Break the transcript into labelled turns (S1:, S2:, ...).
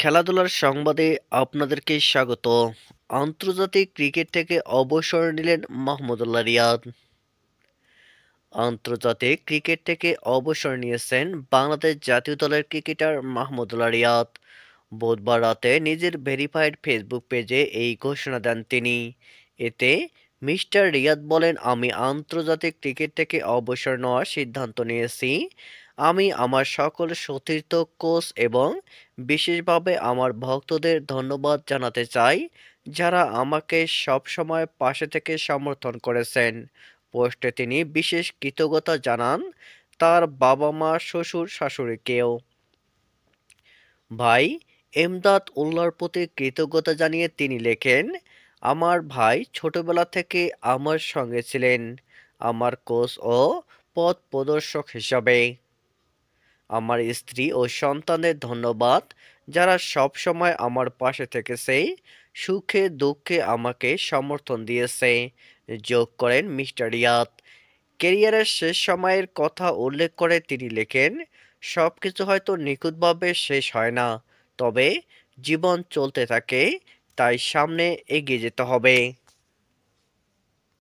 S1: খেলাধুলার সংবাদে আপনাদেরকে স্বাগত। আন্তর্জাতিক ক্রিকেট থেকে অবসর নিলেন মাহমুদুল্লাহ রিয়াদ। আন্তর্জাতিক ক্রিকেট থেকে অবসর নিয়েছেন বাংলাদেশ জাতীয় দলের ক্রিকেটার মাহমুদুল্লাহ রিয়াদ। বুধবার রাতে নিজের ভেরিফাইড ফেসবুক পেজে এই ঘোষণা দেন তিনি। এতে মিস্টার রিয়াদ বলেন, আমি আন্তর্জাতিক ক্রিকেট থেকে অবসর নেওয়ার সিদ্ধান্ত নিয়েছি। আমি আমার সকল সতীর্থ, কোচ এবং বিশেষভাবে আমার ভক্তদের ধন্যবাদ জানাতে চাই, যারা আমাকে সবসময় পাশে থেকে সমর্থন করেছেন। পোস্টে তিনি বিশেষ কৃতজ্ঞতা জানান তার বাবা-মা, শ্বশুর-শাশুড়িকেও। ভাই এমদাদ উল্লাহর প্রতি কৃতজ্ঞতা জানিয়ে তিনি লেখেন, আমার ভাই ছোটবেলা থেকে আমার সঙ্গে ছিলেন, আমার কোচ ও পথ প্রদর্শক হিসাবে। আমার স্ত্রী ও সন্তানদের ধন্যবাদ, যারা সব সময় আমার পাশে থেকেছে, সুখে দুঃখে আমাকে সমর্থন দিয়েছে। যোগ করেন মিস্টার রিয়াদ। ক্যারিয়ারের শেষ সময়ের কথা উল্লেখ করে তিনি লেখেন, সবকিছু হয়তো নিখুঁতভাবে শেষ হয় না, তবে জীবন চলতে থাকে, তাই সামনে এগিয়ে যেতে হবে।